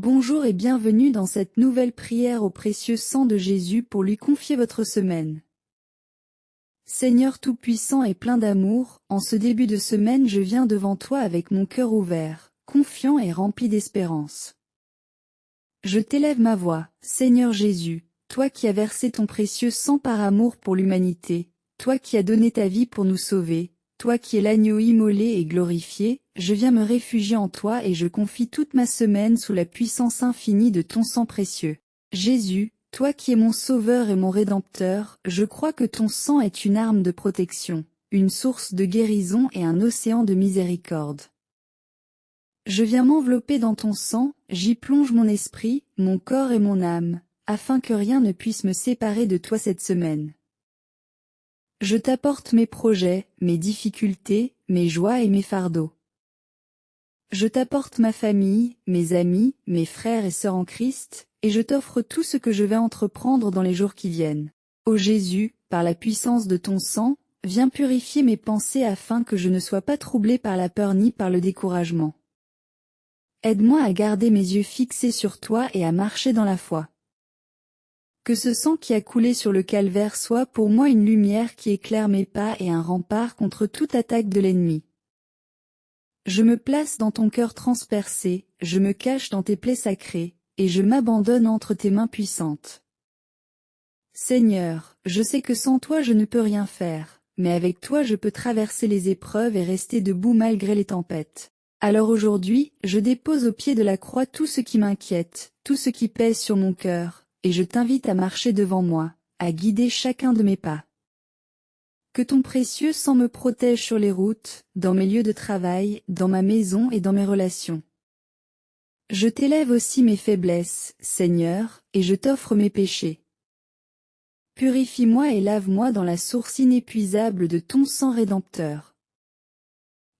Bonjour et bienvenue dans cette nouvelle prière au précieux sang de Jésus pour lui confier votre semaine. Seigneur Tout-Puissant et plein d'amour, en ce début de semaine je viens devant toi avec mon cœur ouvert, confiant et rempli d'espérance. Je t'élève ma voix, Seigneur Jésus, toi qui as versé ton précieux sang par amour pour l'humanité, toi qui as donné ta vie pour nous sauver, toi qui es l'agneau immolé et glorifié, je viens me réfugier en toi et je confie toute ma semaine sous la puissance infinie de ton sang précieux. Jésus, toi qui es mon sauveur et mon rédempteur, je crois que ton sang est une arme de protection, une source de guérison et un océan de miséricorde. Je viens m'envelopper dans ton sang, j'y plonge mon esprit, mon corps et mon âme, afin que rien ne puisse me séparer de toi cette semaine. Je t'apporte mes projets, mes difficultés, mes joies et mes fardeaux. Je t'apporte ma famille, mes amis, mes frères et sœurs en Christ, et je t'offre tout ce que je vais entreprendre dans les jours qui viennent. Ô Jésus, par la puissance de ton sang, viens purifier mes pensées afin que je ne sois pas troublé par la peur ni par le découragement. Aide-moi à garder mes yeux fixés sur toi et à marcher dans la foi. Que ce sang qui a coulé sur le calvaire soit pour moi une lumière qui éclaire mes pas et un rempart contre toute attaque de l'ennemi. Je me place dans ton cœur transpercé, je me cache dans tes plaies sacrées, et je m'abandonne entre tes mains puissantes. Seigneur, je sais que sans toi je ne peux rien faire, mais avec toi je peux traverser les épreuves et rester debout malgré les tempêtes. Alors aujourd'hui, je dépose au pied de la croix tout ce qui m'inquiète, tout ce qui pèse sur mon cœur, et je t'invite à marcher devant moi, à guider chacun de mes pas. Que ton précieux sang me protège sur les routes, dans mes lieux de travail, dans ma maison et dans mes relations. Je t'élève aussi mes faiblesses, Seigneur, et je t'offre mes péchés. Purifie-moi et lave-moi dans la source inépuisable de ton sang rédempteur.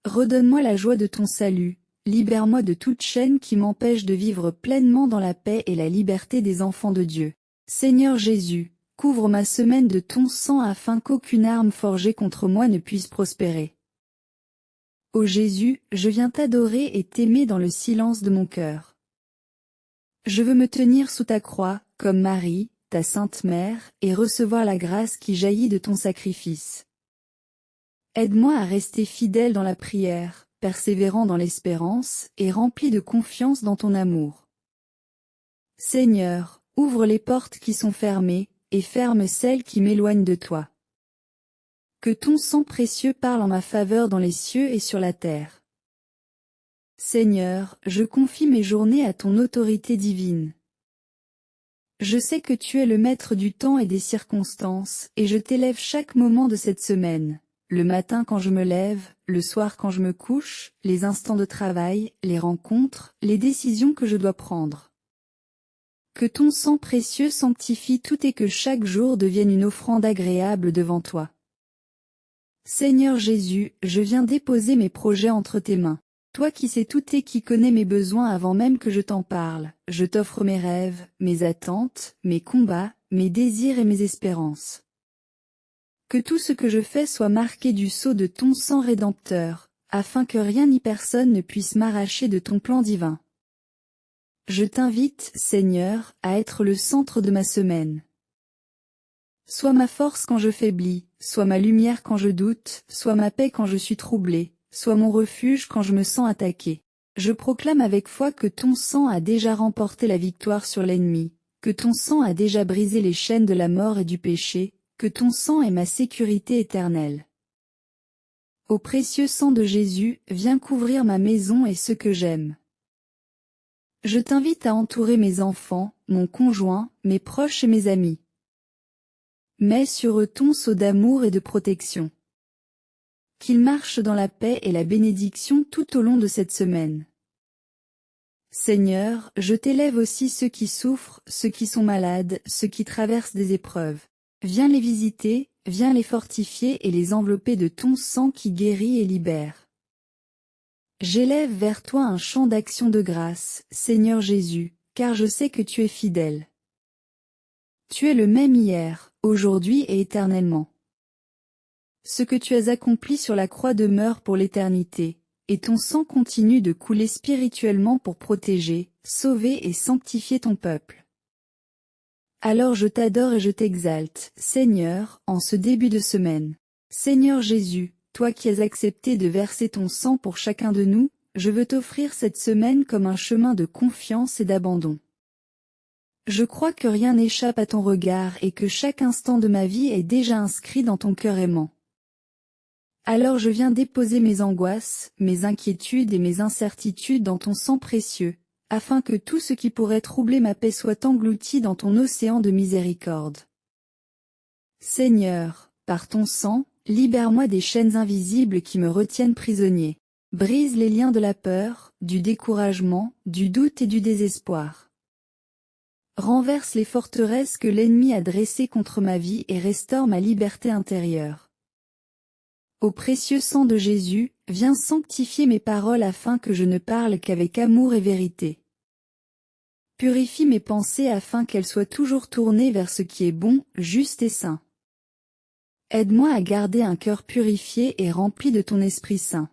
Redonne-moi la joie de ton salut, libère-moi de toute chaîne qui m'empêche de vivre pleinement dans la paix et la liberté des enfants de Dieu. Seigneur Jésus, couvre ma semaine de ton sang afin qu'aucune arme forgée contre moi ne puisse prospérer. Ô Jésus, je viens t'adorer et t'aimer dans le silence de mon cœur. Je veux me tenir sous ta croix, comme Marie, ta sainte mère, et recevoir la grâce qui jaillit de ton sacrifice. Aide-moi à rester fidèle dans la prière, persévérant dans l'espérance, et rempli de confiance dans ton amour. Seigneur, ouvre les portes qui sont fermées, et ferme celles qui m'éloignent de toi. Que ton sang précieux parle en ma faveur dans les cieux et sur la terre. Seigneur, je confie mes journées à ton autorité divine. Je sais que tu es le maître du temps et des circonstances, et je t'élève chaque moment de cette semaine. Le matin quand je me lève, le soir quand je me couche, les instants de travail, les rencontres, les décisions que je dois prendre. Que ton sang précieux sanctifie tout et que chaque jour devienne une offrande agréable devant toi. Seigneur Jésus, je viens déposer mes projets entre tes mains. Toi qui sais tout et qui connais mes besoins avant même que je t'en parle, je t'offre mes rêves, mes attentes, mes combats, mes désirs et mes espérances. Que tout ce que je fais soit marqué du sceau de ton sang rédempteur, afin que rien ni personne ne puisse m'arracher de ton plan divin. Je t'invite, Seigneur, à être le centre de ma semaine. Sois ma force quand je faiblis, sois ma lumière quand je doute, sois ma paix quand je suis troublé, sois mon refuge quand je me sens attaqué. Je proclame avec foi que ton sang a déjà remporté la victoire sur l'ennemi, que ton sang a déjà brisé les chaînes de la mort et du péché, que ton sang est ma sécurité éternelle. Ô précieux sang de Jésus, viens couvrir ma maison et ceux que j'aime. Je t'invite à entourer mes enfants, mon conjoint, mes proches et mes amis. Mets sur eux ton sceau d'amour et de protection. Qu'ils marchent dans la paix et la bénédiction tout au long de cette semaine. Seigneur, je t'élève aussi ceux qui souffrent, ceux qui sont malades, ceux qui traversent des épreuves. Viens les visiter, viens les fortifier et les envelopper de ton sang qui guérit et libère. J'élève vers toi un chant d'action de grâce, Seigneur Jésus, car je sais que tu es fidèle. Tu es le même hier, aujourd'hui et éternellement. Ce que tu as accompli sur la croix demeure pour l'éternité, et ton sang continue de couler spirituellement pour protéger, sauver et sanctifier ton peuple. Alors je t'adore et je t'exalte, Seigneur, en ce début de semaine. Seigneur Jésus, toi qui as accepté de verser ton sang pour chacun de nous, je veux t'offrir cette semaine comme un chemin de confiance et d'abandon. Je crois que rien n'échappe à ton regard et que chaque instant de ma vie est déjà inscrit dans ton cœur aimant. Alors je viens déposer mes angoisses, mes inquiétudes et mes incertitudes dans ton sang précieux, afin que tout ce qui pourrait troubler ma paix soit englouti dans ton océan de miséricorde. Seigneur, par ton sang, libère-moi des chaînes invisibles qui me retiennent prisonnier. Brise les liens de la peur, du découragement, du doute et du désespoir. Renverse les forteresses que l'ennemi a dressées contre ma vie et restaure ma liberté intérieure. Au précieux sang de Jésus, viens sanctifier mes paroles afin que je ne parle qu'avec amour et vérité. Purifie mes pensées afin qu'elles soient toujours tournées vers ce qui est bon, juste et saint. Aide-moi à garder un cœur purifié et rempli de ton Esprit Saint.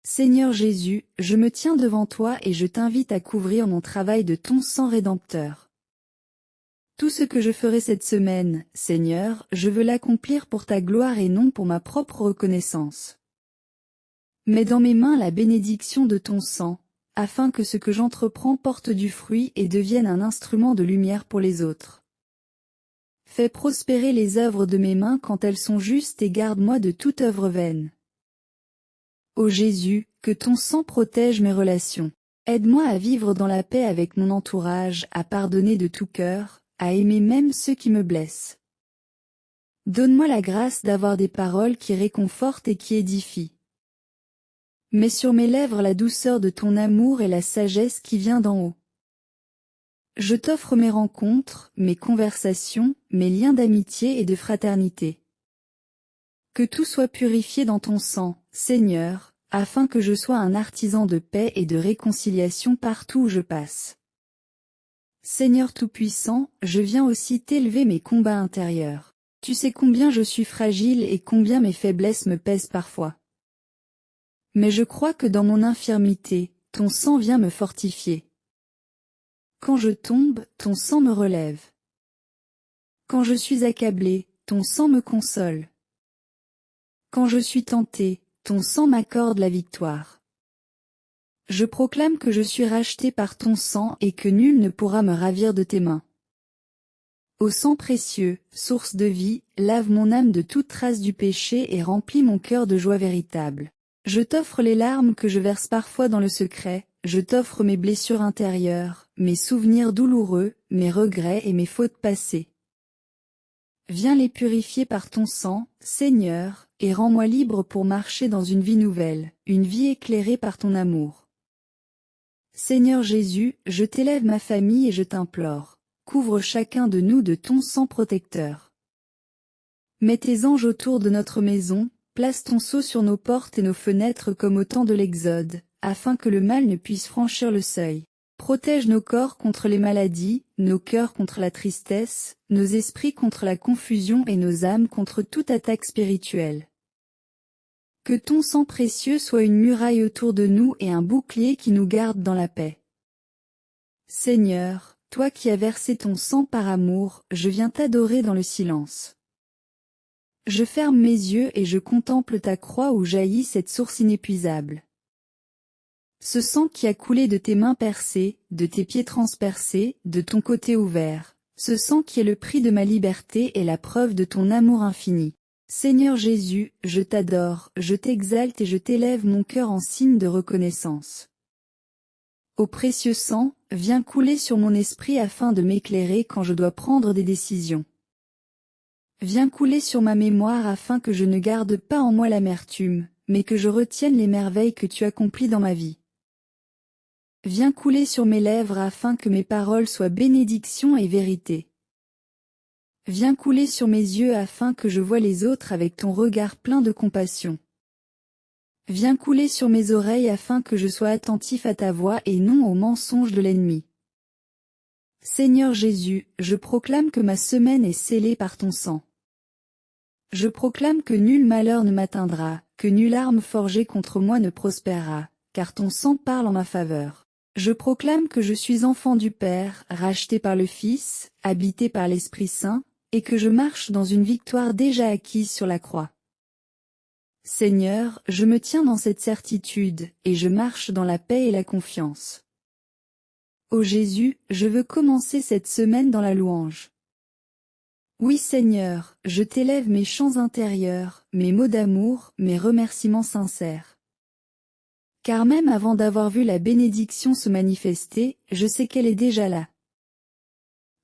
Seigneur Jésus, je me tiens devant toi et je t'invite à couvrir mon travail de ton sang rédempteur. Tout ce que je ferai cette semaine, Seigneur, je veux l'accomplir pour ta gloire et non pour ma propre reconnaissance. Mets dans mes mains la bénédiction de ton sang, afin que ce que j'entreprends porte du fruit et devienne un instrument de lumière pour les autres. Fais prospérer les œuvres de mes mains quand elles sont justes et garde-moi de toute œuvre vaine. Ô Jésus, que ton sang protège mes relations. Aide-moi à vivre dans la paix avec mon entourage, à pardonner de tout cœur, à aimer même ceux qui me blessent. Donne-moi la grâce d'avoir des paroles qui réconfortent et qui édifient. Mets sur mes lèvres la douceur de ton amour et la sagesse qui vient d'en haut. Je t'offre mes rencontres, mes conversations, mes liens d'amitié et de fraternité. Que tout soit purifié dans ton sang, Seigneur, afin que je sois un artisan de paix et de réconciliation partout où je passe. Seigneur Tout-Puissant, je viens aussi t'élever mes combats intérieurs. Tu sais combien je suis fragile et combien mes faiblesses me pèsent parfois. Mais je crois que dans mon infirmité, ton sang vient me fortifier. Quand je tombe, ton sang me relève. Quand je suis accablé, ton sang me console. Quand je suis tenté, ton sang m'accorde la victoire. Je proclame que je suis racheté par ton sang et que nul ne pourra me ravir de tes mains. Ô sang précieux, source de vie, lave mon âme de toute trace du péché et remplis mon cœur de joie véritable. Je t'offre les larmes que je verse parfois dans le secret, je t'offre mes blessures intérieures, mes souvenirs douloureux, mes regrets et mes fautes passées. Viens les purifier par ton sang, Seigneur, et rends-moi libre pour marcher dans une vie nouvelle, une vie éclairée par ton amour. Seigneur Jésus, je t'élève ma famille et je t'implore, couvre chacun de nous de ton sang protecteur. Mets tes anges autour de notre maison, place ton sceau sur nos portes et nos fenêtres comme au temps de l'Exode, afin que le mal ne puisse franchir le seuil. Protège nos corps contre les maladies, nos cœurs contre la tristesse, nos esprits contre la confusion et nos âmes contre toute attaque spirituelle. Que ton sang précieux soit une muraille autour de nous et un bouclier qui nous garde dans la paix. Seigneur, toi qui as versé ton sang par amour, je viens t'adorer dans le silence. Je ferme mes yeux et je contemple ta croix où jaillit cette source inépuisable. Ce sang qui a coulé de tes mains percées, de tes pieds transpercés, de ton côté ouvert, ce sang qui est le prix de ma liberté et la preuve de ton amour infini. Seigneur Jésus, je t'adore, je t'exalte et je t'élève mon cœur en signe de reconnaissance. Ô précieux sang, viens couler sur mon esprit afin de m'éclairer quand je dois prendre des décisions. Viens couler sur ma mémoire afin que je ne garde pas en moi l'amertume, mais que je retienne les merveilles que tu accomplis dans ma vie. Viens couler sur mes lèvres afin que mes paroles soient bénédiction et vérité. Viens couler sur mes yeux afin que je voie les autres avec ton regard plein de compassion. Viens couler sur mes oreilles afin que je sois attentif à ta voix et non aux mensonges de l'ennemi. Seigneur Jésus, je proclame que ma semaine est scellée par ton sang. Je proclame que nul malheur ne m'atteindra, que nulle arme forgée contre moi ne prospérera, car ton sang parle en ma faveur. Je proclame que je suis enfant du Père, racheté par le Fils, habité par l'Esprit Saint, et que je marche dans une victoire déjà acquise sur la croix. Seigneur, je me tiens dans cette certitude, et je marche dans la paix et la confiance. Ô Jésus, je veux commencer cette semaine dans la louange. Oui Seigneur, je t'élève mes chants intérieurs, mes mots d'amour, mes remerciements sincères. Car même avant d'avoir vu la bénédiction se manifester, je sais qu'elle est déjà là.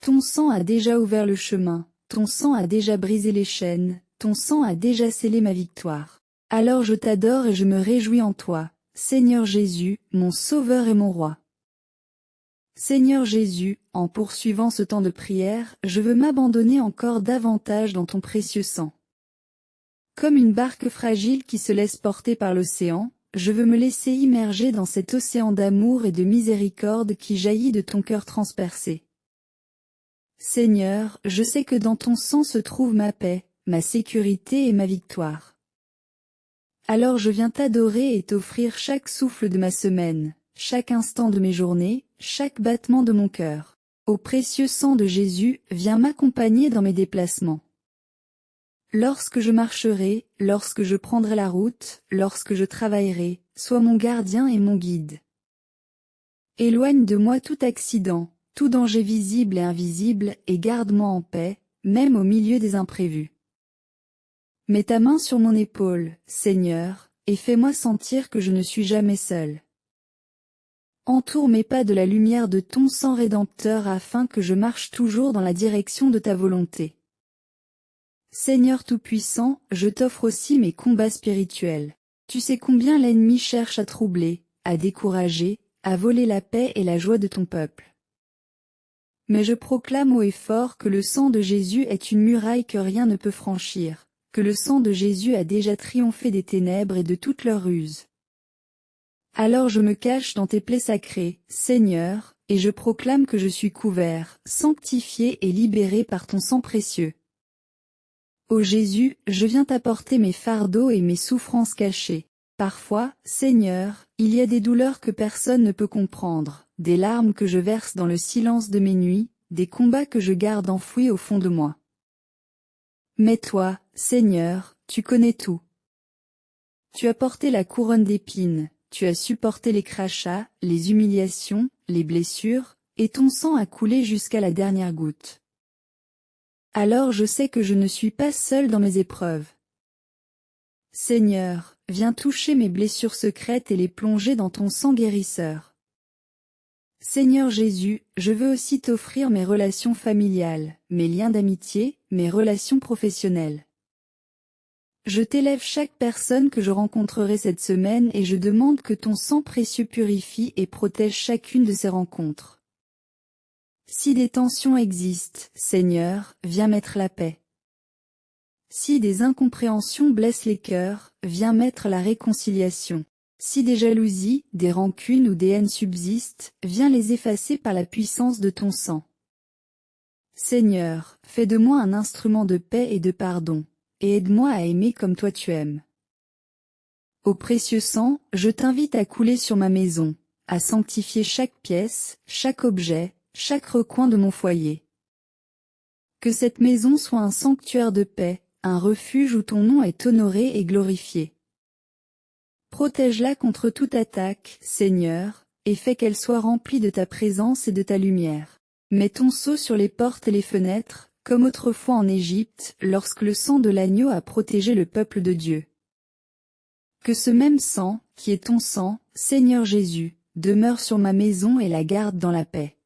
Ton sang a déjà ouvert le chemin, ton sang a déjà brisé les chaînes, ton sang a déjà scellé ma victoire. Alors je t'adore et je me réjouis en toi, Seigneur Jésus, mon Sauveur et mon Roi. Seigneur Jésus, en poursuivant ce temps de prière, je veux m'abandonner encore davantage dans ton précieux sang. Comme une barque fragile qui se laisse porter par l'océan, je veux me laisser immerger dans cet océan d'amour et de miséricorde qui jaillit de ton cœur transpercé. Seigneur, je sais que dans ton sang se trouve ma paix, ma sécurité et ma victoire. Alors je viens t'adorer et t'offrir chaque souffle de ma semaine, chaque instant de mes journées, chaque battement de mon cœur. Ô précieux sang de Jésus, viens m'accompagner dans mes déplacements. Lorsque je marcherai, lorsque je prendrai la route, lorsque je travaillerai, sois mon gardien et mon guide. Éloigne de moi tout accident, tout danger visible et invisible, et garde-moi en paix, même au milieu des imprévus. Mets ta main sur mon épaule, Seigneur, et fais-moi sentir que je ne suis jamais seul. Entoure mes pas de la lumière de ton sang rédempteur afin que je marche toujours dans la direction de ta volonté. Seigneur Tout-Puissant, je t'offre aussi mes combats spirituels. Tu sais combien l'ennemi cherche à troubler, à décourager, à voler la paix et la joie de ton peuple. Mais je proclame haut et fort que le sang de Jésus est une muraille que rien ne peut franchir, que le sang de Jésus a déjà triomphé des ténèbres et de toutes leurs ruses. Alors je me cache dans tes plaies sacrées, Seigneur, et je proclame que je suis couvert, sanctifié et libéré par ton sang précieux. Ô Jésus, je viens t'apporter mes fardeaux et mes souffrances cachées. Parfois, Seigneur, il y a des douleurs que personne ne peut comprendre, des larmes que je verse dans le silence de mes nuits, des combats que je garde enfouis au fond de moi. Mais toi, Seigneur, tu connais tout. Tu as porté la couronne d'épines, tu as supporté les crachats, les humiliations, les blessures, et ton sang a coulé jusqu'à la dernière goutte. Alors je sais que je ne suis pas seul dans mes épreuves. Seigneur, viens toucher mes blessures secrètes et les plonger dans ton sang guérisseur. Seigneur Jésus, je veux aussi t'offrir mes relations familiales, mes liens d'amitié, mes relations professionnelles. Je t'élève chaque personne que je rencontrerai cette semaine et je demande que ton sang précieux purifie et protège chacune de ces rencontres. Si des tensions existent, Seigneur, viens mettre la paix. Si des incompréhensions blessent les cœurs, viens mettre la réconciliation. Si des jalousies, des rancunes ou des haines subsistent, viens les effacer par la puissance de ton sang. Seigneur, fais de moi un instrument de paix et de pardon, et aide-moi à aimer comme toi tu aimes. Ô précieux sang, je t'invite à couler sur ma maison, à sanctifier chaque pièce, chaque objet, chaque recoin de mon foyer. Que cette maison soit un sanctuaire de paix, un refuge où ton nom est honoré et glorifié. Protège-la contre toute attaque, Seigneur, et fais qu'elle soit remplie de ta présence et de ta lumière. Mets ton sceau sur les portes et les fenêtres, comme autrefois en Égypte, lorsque le sang de l'agneau a protégé le peuple de Dieu. Que ce même sang, qui est ton sang, Seigneur Jésus, demeure sur ma maison et la garde dans la paix.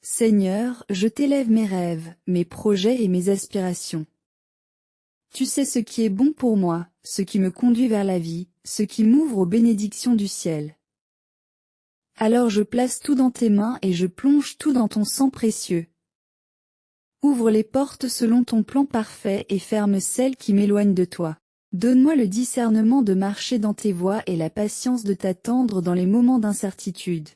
Seigneur, je t'élève mes rêves, mes projets et mes aspirations. Tu sais ce qui est bon pour moi, ce qui me conduit vers la vie, ce qui m'ouvre aux bénédictions du ciel. Alors je place tout dans tes mains et je plonge tout dans ton sang précieux. Ouvre les portes selon ton plan parfait et ferme celles qui m'éloignent de toi. Donne-moi le discernement de marcher dans tes voies et la patience de t'attendre dans les moments d'incertitude.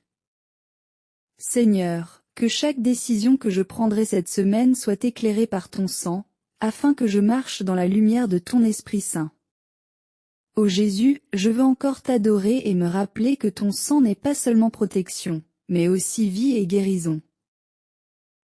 Seigneur, que chaque décision que je prendrai cette semaine soit éclairée par ton sang, afin que je marche dans la lumière de ton Esprit Saint. Ô Jésus, je veux encore t'adorer et me rappeler que ton sang n'est pas seulement protection, mais aussi vie et guérison.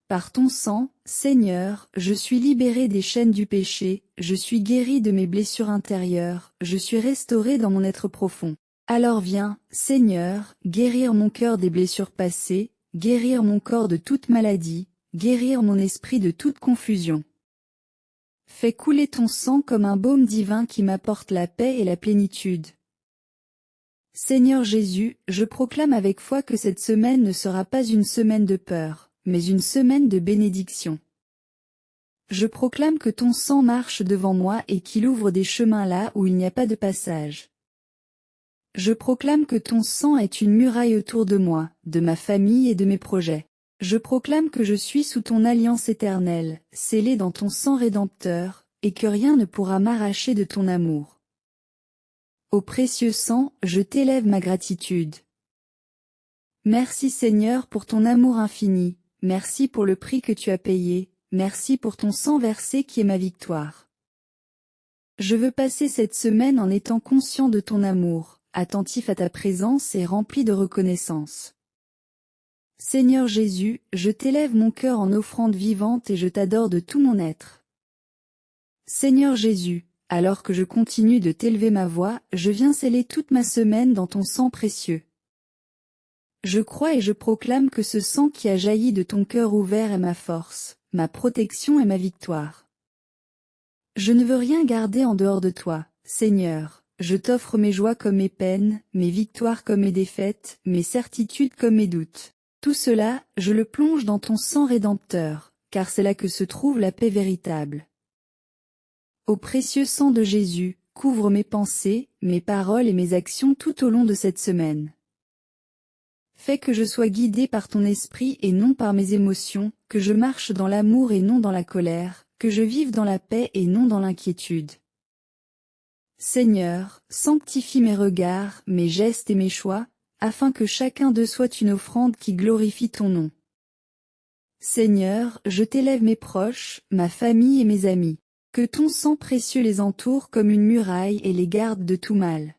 Par ton sang, Seigneur, je suis libéré des chaînes du péché, je suis guéri de mes blessures intérieures, je suis restauré dans mon être profond. Alors viens, Seigneur, guérir mon cœur des blessures passées, guérir mon corps de toute maladie, guérir mon esprit de toute confusion. Fais couler ton sang comme un baume divin qui m'apporte la paix et la plénitude. Seigneur Jésus, je proclame avec foi que cette semaine ne sera pas une semaine de peur, mais une semaine de bénédiction. Je proclame que ton sang marche devant moi et qu'il ouvre des chemins là où il n'y a pas de passage. Je proclame que ton sang est une muraille autour de moi, de ma famille et de mes projets. Je proclame que je suis sous ton alliance éternelle, scellé dans ton sang rédempteur, et que rien ne pourra m'arracher de ton amour. Ô précieux sang, je t'élève ma gratitude. Merci Seigneur pour ton amour infini, merci pour le prix que tu as payé, merci pour ton sang versé qui est ma victoire. Je veux passer cette semaine en étant conscient de ton amour, attentif à ta présence et rempli de reconnaissance. Seigneur Jésus, je t'élève mon cœur en offrande vivante et je t'adore de tout mon être. Seigneur Jésus, alors que je continue de t'élever ma voix, je viens sceller toute ma semaine dans ton sang précieux. Je crois et je proclame que ce sang qui a jailli de ton cœur ouvert est ma force, ma protection et ma victoire. Je ne veux rien garder en dehors de toi, Seigneur. Je t'offre mes joies comme mes peines, mes victoires comme mes défaites, mes certitudes comme mes doutes. Tout cela, je le plonge dans ton sang rédempteur, car c'est là que se trouve la paix véritable. Ô précieux sang de Jésus, couvre mes pensées, mes paroles et mes actions tout au long de cette semaine. Fais que je sois guidé par ton esprit et non par mes émotions, que je marche dans l'amour et non dans la colère, que je vive dans la paix et non dans l'inquiétude. Seigneur, sanctifie mes regards, mes gestes et mes choix, afin que chacun d'eux soit une offrande qui glorifie ton nom. Seigneur, je t'élève mes proches, ma famille et mes amis. Que ton sang précieux les entoure comme une muraille et les garde de tout mal.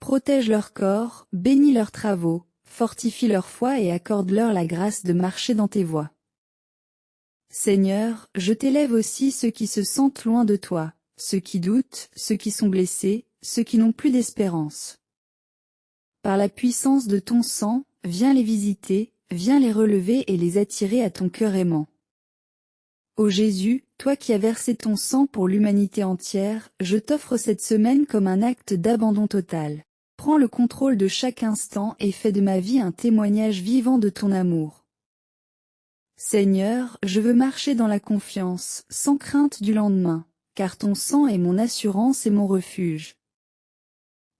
Protège leur corps, bénis leurs travaux, fortifie leur foi et accorde-leur la grâce de marcher dans tes voies. Seigneur, je t'élève aussi ceux qui se sentent loin de toi, ceux qui doutent, ceux qui sont blessés, ceux qui n'ont plus d'espérance. Par la puissance de ton sang, viens les visiter, viens les relever et les attirer à ton cœur aimant. Ô Jésus, toi qui as versé ton sang pour l'humanité entière, je t'offre cette semaine comme un acte d'abandon total. Prends le contrôle de chaque instant et fais de ma vie un témoignage vivant de ton amour. Seigneur, je veux marcher dans la confiance, sans crainte du lendemain, car ton sang est mon assurance et mon refuge.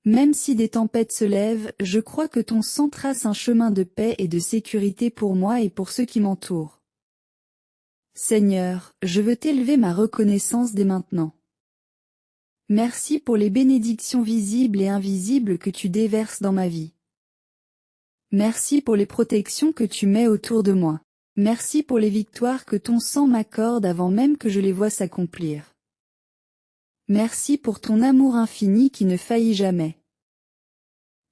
Même si des tempêtes se lèvent, je crois que ton sang trace un chemin de paix et de sécurité pour moi et pour ceux qui m'entourent. Seigneur, je veux t'élever ma reconnaissance dès maintenant. Merci pour les bénédictions visibles et invisibles que tu déverses dans ma vie. Merci pour les protections que tu mets autour de moi. Merci pour les victoires que ton sang m'accorde avant même que je les voie s'accomplir. Merci pour ton amour infini qui ne faillit jamais.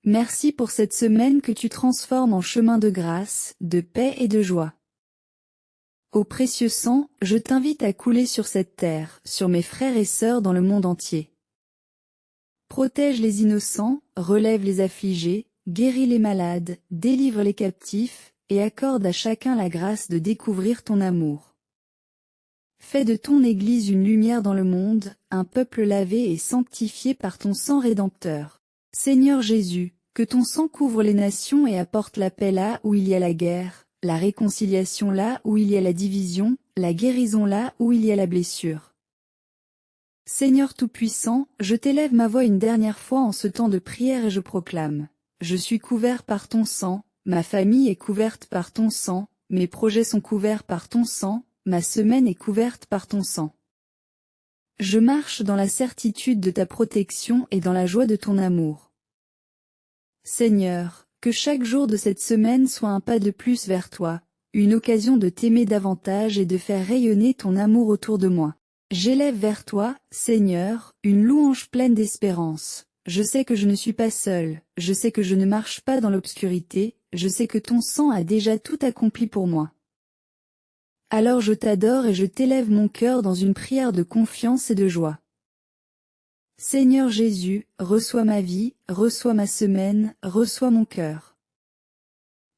Merci pour cette semaine que tu transformes en chemin de grâce, de paix et de joie. Ô précieux sang, je t'invite à couler sur cette terre, sur mes frères et sœurs dans le monde entier. Protège les innocents, relève les affligés, guéris les malades, délivre les captifs, et accorde à chacun la grâce de découvrir ton amour. Fais de ton Église une lumière dans le monde, un peuple lavé et sanctifié par ton sang rédempteur. Seigneur Jésus, que ton sang couvre les nations et apporte la paix là où il y a la guerre, la réconciliation là où il y a la division, la guérison là où il y a la blessure. Seigneur Tout-Puissant, je t'élève ma voix une dernière fois en ce temps de prière et je proclame. Je suis couvert par ton sang, ma famille est couverte par ton sang, mes projets sont couverts par ton sang, ma semaine est couverte par ton sang. Je marche dans la certitude de ta protection et dans la joie de ton amour. Seigneur, que chaque jour de cette semaine soit un pas de plus vers toi, une occasion de t'aimer davantage et de faire rayonner ton amour autour de moi. J'élève vers toi, Seigneur, une louange pleine d'espérance. Je sais que je ne suis pas seul, je sais que je ne marche pas dans l'obscurité, je sais que ton sang a déjà tout accompli pour moi. Alors je t'adore et je t'élève mon cœur dans une prière de confiance et de joie. Seigneur Jésus, reçois ma vie, reçois ma semaine, reçois mon cœur.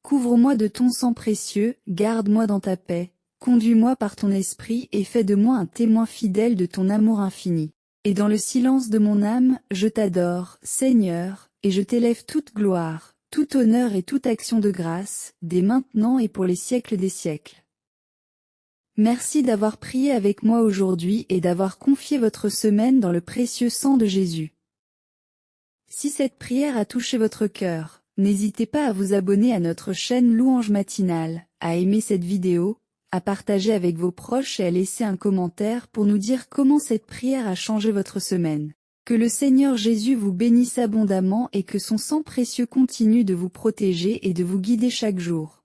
Couvre-moi de ton sang précieux, garde-moi dans ta paix, conduis-moi par ton esprit et fais de moi un témoin fidèle de ton amour infini. Et dans le silence de mon âme, je t'adore, Seigneur, et je t'élève toute gloire, tout honneur et toute action de grâce, dès maintenant et pour les siècles des siècles. Merci d'avoir prié avec moi aujourd'hui et d'avoir confié votre semaine dans le précieux sang de Jésus. Si cette prière a touché votre cœur, n'hésitez pas à vous abonner à notre chaîne Louange Matinale, à aimer cette vidéo, à partager avec vos proches et à laisser un commentaire pour nous dire comment cette prière a changé votre semaine. Que le Seigneur Jésus vous bénisse abondamment et que son sang précieux continue de vous protéger et de vous guider chaque jour.